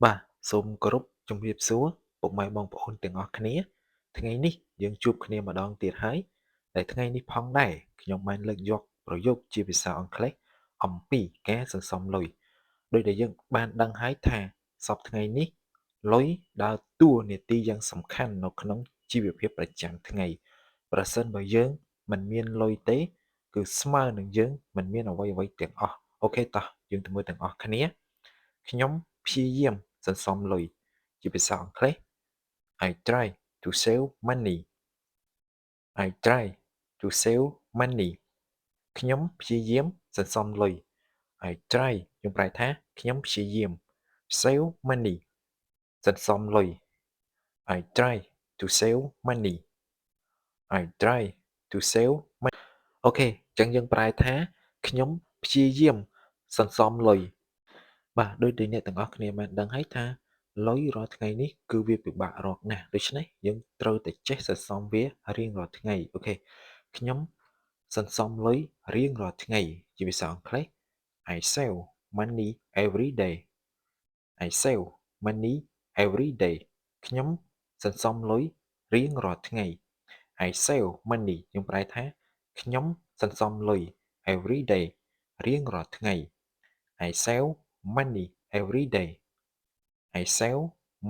បាទសូមគោរពជំរាបសួរពុកម៉ែបងប្អូនទាំងអស់គ្នាថ្ងៃនេះយើងជួបគ្នាម្ដងទៀតហើយតែថ្ងៃនេះផងដែរខ្ញុំបានលើកយកប្រយោគជាភាសាអង់គ្លេសអំពីការសន្សំលុយដោយដែលយើងបានដឹងហើយថាសប្តាហ៍ថ្ងៃនេះលុយដើរតួនាទីយ៉ាងសំខាន់នៅក្នុងជីវភាពប្រចាំថ្ងៃប្រសិនបើយើងមិនមានលុយទេគឺស្មើនឹងយើងមិនមានអ្វីៗទាំងអស់អូខេតោះយើងទៅមើលទាំងអស់គ្នាខ្ញុំព្យាយាមសន្សំលុយជាភាសាអង់គ្លេស I try to save money I try to save money ខ្ញុំព្យាយាមសន្សំលុយ I try យើងប្រែថាខ្ញុំព្យាយាម save money សន្សំលុយ I try to save money I try to save money អូខេអញ្ចឹងយើងប្រែថាខ្ញុំព្យាយាមសន្សំលុយបាទដូចដែលអ្នកទាំងអស់គ្នាបានដឹងហើយថាលុយរាល់ថ្ងៃនេះគឺវាពិបាករកណាស់ដូច្នេះយើងត្រូវតែចេះសន្សំវារៀងរាល់ថ្ងៃអូខេខ្ញុំសន្សំលុយរៀងរាល់ថ្ងៃជាភាសាអង់គ្លេស I save money every day I save money every day ខ្ញុំសន្សំលុយរៀងរាល់ថ្ងៃ I save money យើងប្រែថាខ្ញុំសន្សំលុយ every day រៀងរាល់ថ្ងៃ I save money every day I save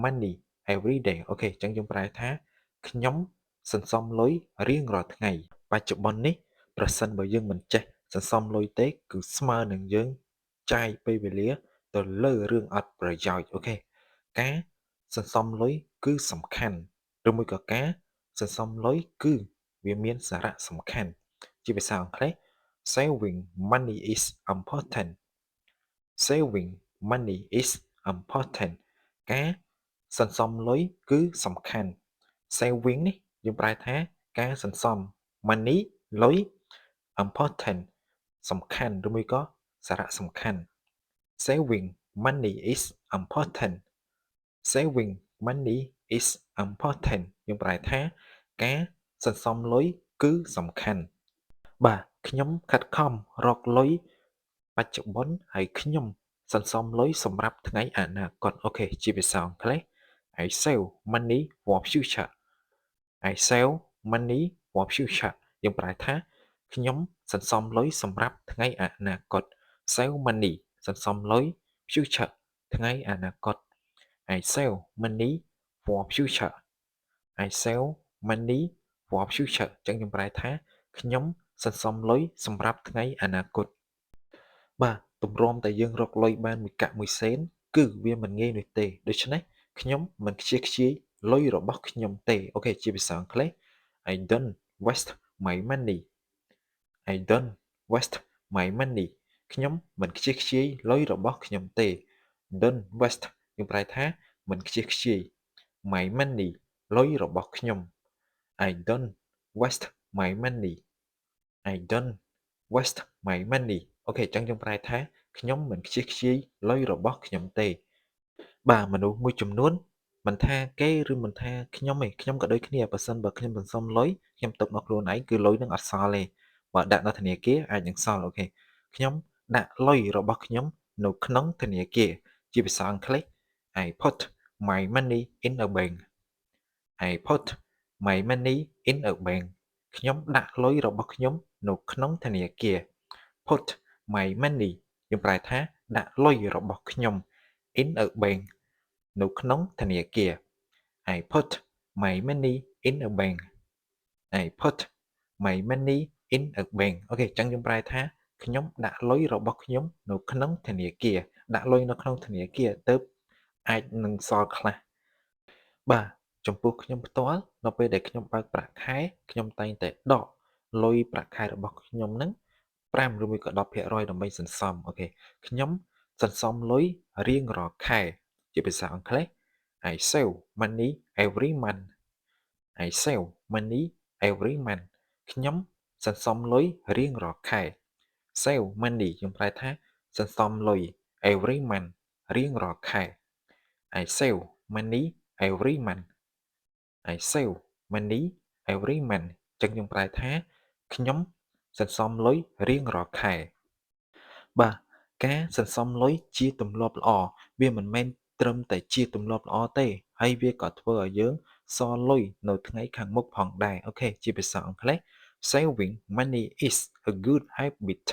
money every day អូខេអញ្ចឹងយើងប្រែថាខ្ញុំសន្សំលុយរៀងរាល់ថ្ងៃបច្ចុប្បន្ននេះប្រសិនបើយើងមិនចេះសន្សំលុយទេគឺស្មើនឹងយើងចាយពេលវេលាទៅលើរឿងអត់ប្រយោជន៍អូខេការសន្សំលុយគឺសំខាន់ឬមួយក៏ការសន្សំលុយគឺវាមានសារៈសំខាន់ជាភាសាអង់គ្លេស saving money is important saving money is important ការសន្សំលុយគឺសំខាន់ saving នេះយើងប្រែថាការសន្សំ money លុយ important សំខាន់ឬមួយក៏សារៈសំខាន់ saving money is important saving money is important យើងប្រែថាការសន្សំលុយគឺសំខាន់បាទខ្ញុំខិតខំរកលុយបច្ចុប្បន្នហើយខ្ញុំសន្សំលុយសម្រាប់ថ្ងៃអនាគតអូខេជាភាសាអង់គ្លេស I save money for future I save money for future យើងប្រែថាខ្ញុំសន្សំលុយសម្រាប់ថ្ងៃអនាគត save money សន្សំលុយ future ថ្ងៃអនាគត I save money for future I save money for future អញ្ចឹងខ្ញុំប្រែថាខ្ញុំសន្សំលុយសម្រាប់ថ្ងៃអនាគតបាទទម្រាំតែយើងរកលុយបានមួយកាក់មួយសេនគឺវាមិនងាយនោះទេដូច្នេះខ្ញុំមិនខ្ជិះខ្ជាយលុយរបស់ខ្ញុំទេអូខេជាភាសាអង់គ្លេស I don't waste my money I don't waste my money ខ្ញុំមិនខ្ជិះខ្ជាយលុយរបស់ខ្ញុំទេ don't waste យើងប្រែថាមិនខ្ជិះខ្ជាយ my money លុយរបស់ខ្ញុំ I don't waste my money I don't waste my money អូខេអញ្ចឹងយើងប្រែថាខ្ញុំមិនខ្ជិះខ្ជាយលុយរបស់ខ្ញុំទេបាទមនុស្សមួយចំនួនមិនថាគេឬមិនថាខ្ញុំទេខ្ញុំក៏ដូចគ្នាបើសិនបើខ្ញុំសន្សំលុយខ្ញុំទុកមកខ្លួនឯងគឺលុយនឹងអត់សល់ទេបើដាក់នៅធនាគារអាចនឹងសល់អូខេខ្ញុំដាក់លុយរបស់ខ្ញុំនៅក្នុងធនាគារជាភាសាអង់គ្លេស I put my money in a bank I put my money in a bank ខ្ញុំដាក់លុយរបស់ខ្ញុំនៅក្នុងធនាគារ put my money យើងប្រែថាដាក់លុយរបស់ខ្ញុំ in a bank នៅក្នុងធនាគារ I put my money in a bank I put my money in a bank អូខេអញ្ចឹងយើងប្រែថាខ្ញុំដាក់លុយរបស់ខ្ញុំនៅក្នុងធនាគារដាក់លុយនៅក្នុងធនាគារទៅអាចនឹងសល់ខ្លះបាទចំពោះខ្ញុំផ្ទាល់នៅពេលដែលខ្ញុំបើកប្រាក់ខែខ្ញុំតែងតែដកលុយប្រាក់ខែរបស់ខ្ញុំហ្នឹង5ឬមួយក៏10%ដើម្បីសន្សំអូខេខ្ញុំសន្សំលុយរៀងរាល់ខែជាភាសាអង់គ្លេស I save money every month I save money every month ខ្ញុំសន្សំលុយរៀងរាល់ខែ save money យើងប្រែថាសន្សំលុយ every month រៀងរាល់ខែ I save money every month I save money every month ចឹងយើងប្រែថាខ្ញុំសន្សំលុយរៀងរាល់ខែបាទការសន្សំលុយជាទម្លាប់ល្អវាមិនមែន ត្រឹមតែជាទម្លាប់ល្អទេហើយវាក៏ធ្វើឲ្យយើងសល់លុយនៅថ្ងៃខាងមុខផងដែរអូខេជាភាសាអង់គ្លេស Saving money is a good habit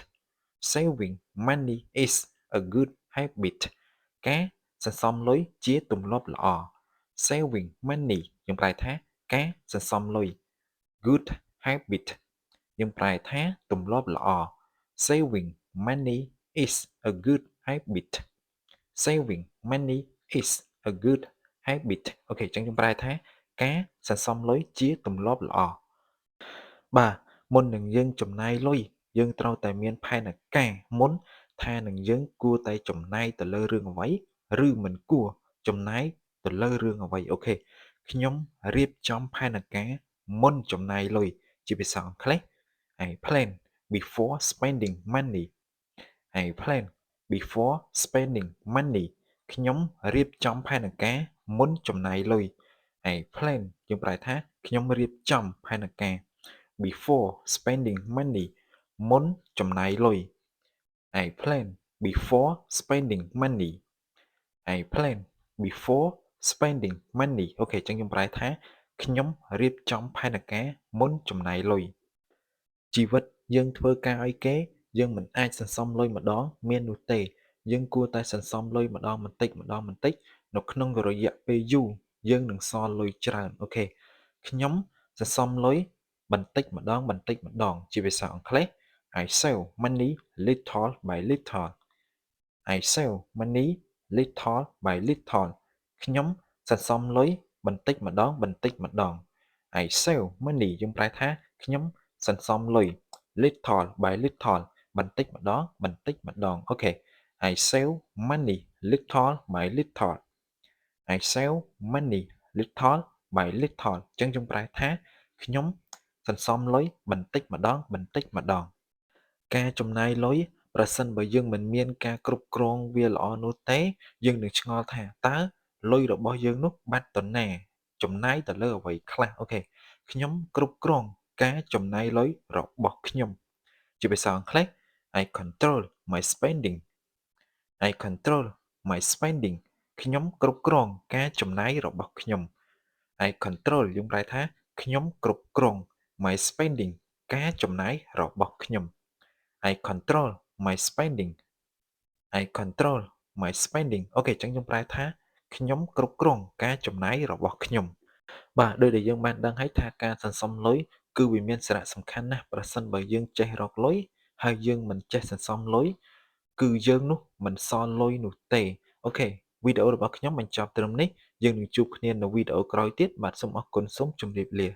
Saving money is a good habit ការសន្សំលុយជាទម្លាប់ល្អ Saving money យើងប្រែថាការសន្សំលុយ good habit យើងប្រែថាទម្លាប់ល្អ Saving money is a good habit Saving money is a good habit អូខេអញ្ចឹងខ្ញុំប្រែថាការសន្សំលុយជាទម្លាប់ល្អបាទមុននឹងយើងចំណាយលុយយើងត្រូវតែមានផែនការមុនថានឹងយើងគួរតែចំណាយទៅលើរឿងអ្វីឬមិនគួរចំណាយទៅលើរឿងអ្វីអូខេខ្ញុំរៀបចំផែនការមុនចំណាយលុយជាភាសាអង់គ្លេស I plan before spending money I plan before spending money ខ្ញុំរៀបចំផែនការមុនចំណាយលុយ I plan យើងប្រែថាខ្ញុំរៀបចំផែនការ before spending money មុនចំណាយលុយ I plan before spending money I plan before spending money អូខេអញ្ចឹងខ្ញុំប្រែថាខ្ញុំរៀបចំផែនការមុនចំណាយលុយជីវិតយើងធ្វើការឲ្យគេយើងមិនអាចសន្សំលុយម្ដងមាននោះទេយើងគួរតែសន្សំលុយម្ដងបន្តិចម្ដងបន្តិចនៅក្នុងរយៈពេលយូរយើងនឹងសល់លុយច្រើនអូខេខ្ញុំសន្សំលុយបន្តិចម្ដងបន្តិចម្ដងជាភាសាអង់គ្លេស I save money little by little I save money little by little ខ្ញុំសន្សំលុយបន្តិចម្ដងបន្តិចម្ដង I save money យើងប្រែថាខ្ញុំសន្សំលុយ little by little បន្តិចម្ដងបន្តិចម្ដងអូខេ I save money little by little I save money little by little អញ្ចឹងយើងប្រែថាខ្ញុំសន្សំលុយបន្តិចម្ដងបន្តិចម្ដងការចំណាយលុយប្រសិនបើយើងមិនមានការគ្រប់គ្រងវាល្អនោះទេយើងនឹងឆ្ងល់ថាតើលុយរបស់យើងនោះបាត់ទៅណាចំណាយទៅលើអ្វីខ្លះអូខេខ្ញុំគ្រប់គ្រងការចំណាយលុយរបស់ខ្ញុំជាភាសាអង់គ្លេស I control my spending I control my spending ខ្ញុំគ្រប់គ្រងការចំណាយរបស់ខ្ញុំ I control យើងប្រែថាខ្ញុំគ្រប់គ្រង my spending ការចំណាយរបស់ខ្ញុំ I control my spending I control my spending អូខេអញ្ចឹងខ្ញុំប្រែថាខ្ញុំគ្រប់គ្រងការចំណាយរបស់ខ្ញុំបាទដោយដែលយើងបានដឹងហើយថាការសន្សំលុយគឺវាមានសារៈសំខាន់ណាស់ប្រសិនបើយើងចេះរកលុយហើយយើងមិនចេះសន្សំលុយគឺយើងនោះមិនសល់លុយនោះទេអូខេវីដេអូរបស់ខ្ញុំបញ្ចប់ត្រឹមនេះយើងនឹងជួបគ្នានៅវីដេអូក្រោយទៀតបាទសូមអរគុណសូមជម្រាបលា